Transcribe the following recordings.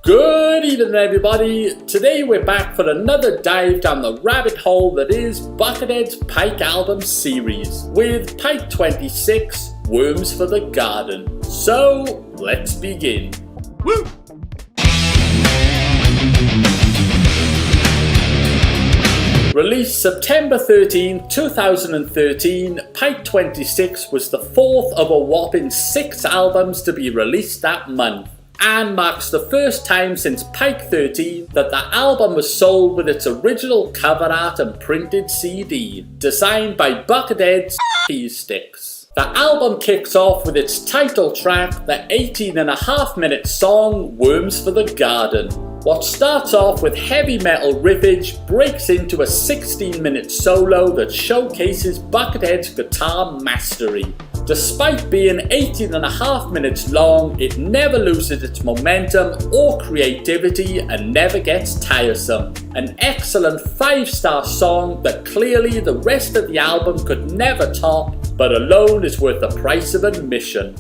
Good evening everybody, today we're back for another dive down the rabbit hole that is Buckethead's Pike album series with Pike 26, Worms for the Garden. So, let's begin. Woo! Released September 13, 2013, Pike 26 was the fourth of a whopping 6 albums to be released that month, and marks the first time since Pike 13 that the album was sold with its original cover art and printed CD, designed by Buckethead's Cheese Sticks. The album kicks off with its title track, the 18.5-minute song Worms for the Garden. What starts off with heavy metal riffage breaks into a 16-minute solo that showcases Buckethead's guitar mastery. Despite being 18.5 minutes long, it never loses its momentum or creativity and never gets tiresome. An excellent 5-star song that clearly the rest of the album could never top, but alone is worth the price of admission.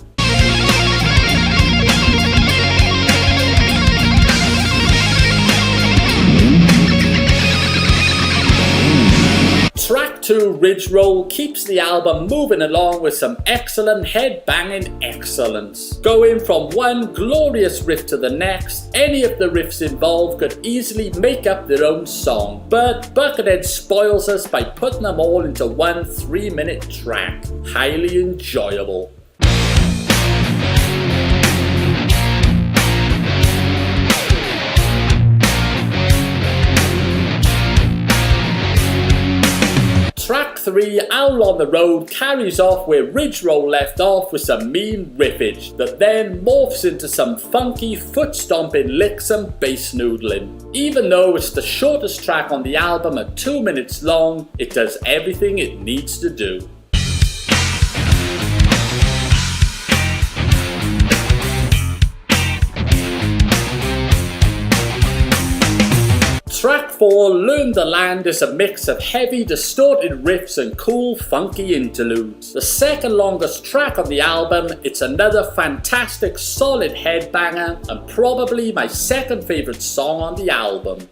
Track 2, Ridge Roll, keeps the album moving along with some excellent head-banging excellence. Going from one glorious riff to the next, any of the riffs involved could easily make up their own song, but Buckethead spoils us by putting them all into one 3-minute track. Highly enjoyable. Track 3, Owl on the Road, carries off where Ridge Roll left off with some mean riffage that then morphs into some funky foot stomping licks and bass noodling. Even though it's the shortest track on the album at 2 minutes long, it does everything it needs to do. Track 4, Learn the Land, is a mix of heavy distorted riffs and cool funky interludes. The second longest track on the album, it's another fantastic solid headbanger and probably my second favourite song on the album.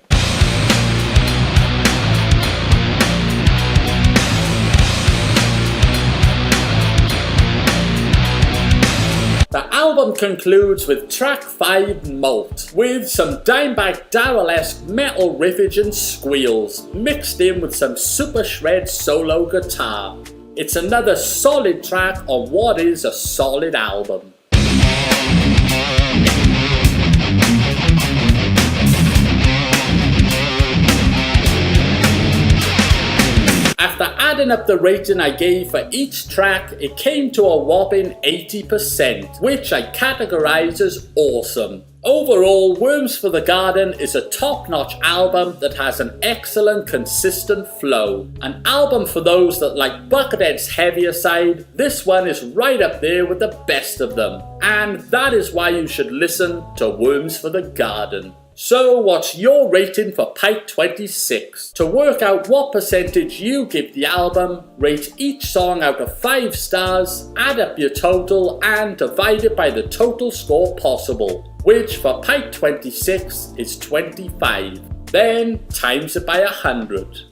The album concludes with track 5, Malt, with some Dimebag Darrell-esque metal riffage and squeals, mixed in with some super shred solo guitar. It's another solid track on what is a solid album. After adding up the rating I gave for each track, it came to a whopping 80%, which I categorise as awesome. Overall, Worms for the Garden is a top-notch album that has an excellent, consistent flow. An album for those that like Buckethead's heavier side, this one is right up there with the best of them. And that is why you should listen to Worms for the Garden. So what's your rating for Pike 26? To work out what percentage you give the album, rate each song out of 5 stars, add up your total and divide it by the total score possible, which for Pike 26 is 25. Then times it by 100.